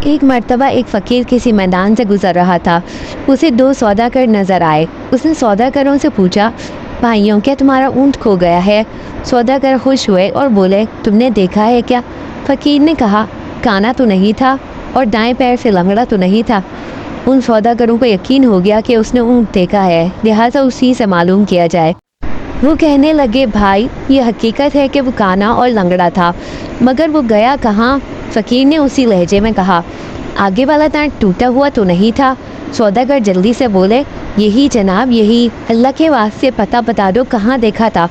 ایک مرتبہ ایک فقیر کسی میدان سے گزر رہا تھا۔ اسے دو سوداگر نظر آئے۔ اس نے سوداگروں سے پوچھا، بھائیوں کیا تمہارا اونٹ کھو گیا ہے؟ سوداگر خوش ہوئے اور بولے، تم نے دیکھا ہے کیا؟ فقیر نے کہا، کانا تو نہیں تھا اور دائیں پیر سے لنگڑا تو نہیں تھا۔ ان سوداگروں کو یقین ہو گیا کہ اس نے اونٹ دیکھا ہے، لہٰذا اسی سے معلوم کیا جائے۔ وہ کہنے لگے، بھائی یہ حقیقت ہے کہ وہ کانا اور لنگڑا تھا، مگر وہ گیا کہاں؟ فقیر نے اسی لہجے میں کہا، آگے والا دانت ٹوٹا ہوا تو نہیں تھا؟ سوداگر جلدی سے بولے، یہی جناب یہی، اللہ کے واسطے پتہ بتا دو کہاں دیکھا تھا؟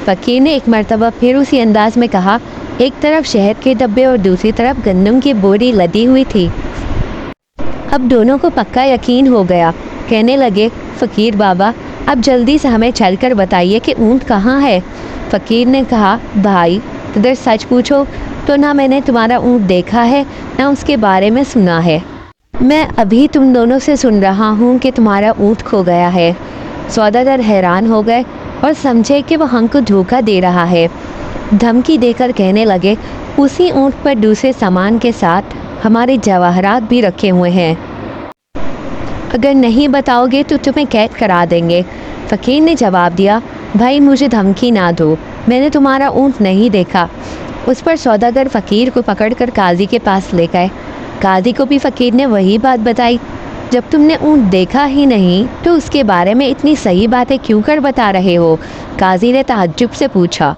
فقیر نے ایک مرتبہ پھر اسی انداز میں کہا، ایک طرف شہد کے ڈبے اور دوسری طرف گندم کی بوری لدی ہوئی تھی۔ اب دونوں کو پکا یقین ہو گیا۔ کہنے لگے، فقیر بابا اب جلدی سے ہمیں چل کر بتائیے کہ اونٹ کہاں ہے؟ فقیر نے کہا، بھائی اگر سچ پوچھو تو نہ میں نے تمہارا اونٹ دیکھا ہے نہ اس کے بارے میں سنا ہے۔ میں ابھی تم دونوں سے سن رہا ہوں کہ تمہارا اونٹ کھو گیا ہے۔ سوداگر حیران ہو گئے اور سمجھے کہ وہ ہم کو دھوکہ دے رہا ہے۔ دھمکی دے کر کہنے لگے، اسی اونٹ پر دوسرے سامان کے ساتھ ہمارے جواہرات بھی رکھے ہوئے ہیں، اگر نہیں بتاؤ گے تو تمہیں قید کرا دیں گے۔ فقیر نے جواب دیا، بھائی مجھے دھمکی نہ دو، میں نے تمہارا اونٹ نہیں دیکھا۔ اس پر سوداگر فقیر کو پکڑ کر قاضی کے پاس لے گئے۔ قاضی کو بھی فقیر نے وہی بات بتائی، جب تم نے اونٹ دیکھا ہی نہیں تو اس کے بارے میں اتنی صحیح باتیں کیوں کر بتا رہے ہو؟ قاضی نے تعجب سے پوچھا۔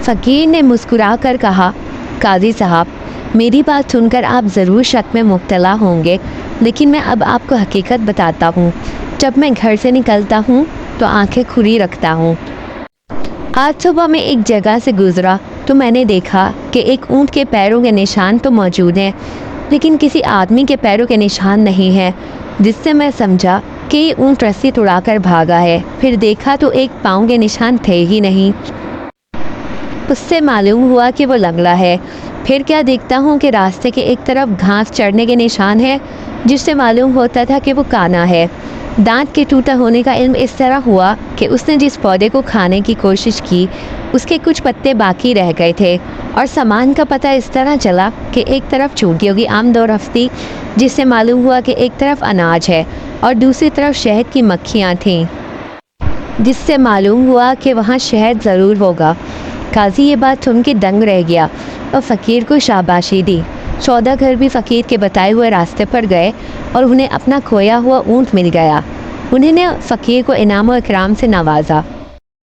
فقیر نے مسکرا کر کہا، قاضی صاحب میری بات سن کر آپ ضرور شک میں مبتلا ہوں گے، لیکن میں اب آپ کو حقیقت بتاتا ہوں۔ جب میں گھر سے نکلتا ہوں تو آنکھیں کھلی رکھتا ہوں۔ آج صبح میں ایک جگہ سے گزرا تو میں نے دیکھا کہ ایک اونٹ کے پیروں کے نشان تو موجود ہیں، لیکن کسی آدمی کے پیروں کے نشان نہیں ہیں، جس سے میں سمجھا کہ یہ اونٹ رسی توڑا کر بھاگا ہے۔ پھر دیکھا تو ایک پاؤں کے نشان تھے ہی نہیں، اس سے معلوم ہوا کہ وہ لنگڑا ہے۔ پھر کیا دیکھتا ہوں کہ راستے کے ایک طرف گھاس چڑھنے کے نشان ہے، جس سے معلوم ہوتا تھا کہ وہ کانا ہے۔ دانت کے ٹوٹا ہونے کا علم اس طرح ہوا کہ اس نے جس پودے کو کھانے کی کوشش کی اس کے کچھ پتے باقی رہ گئے تھے، اور سامان کا پتہ اس طرح چلا کہ ایک طرف چونٹیوں کی آمد و رفت تھی، جس سے معلوم ہوا کہ ایک طرف اناج ہے اور دوسری طرف شہد کی مکھیاں تھیں، جس سے معلوم ہوا کہ وہاں شہد ضرور ہوگا۔ قاضی یہ بات سن کے دنگ رہ گیا اور فقیر کو شاباشی دی۔ سوداگر بھی فقیر کے بتائے ہوئے راستے پر گئے اور انہیں اپنا کھویا ہوا اونٹ مل گیا۔ انہوں نے فقیر کو انعام و اکرام سے نوازا۔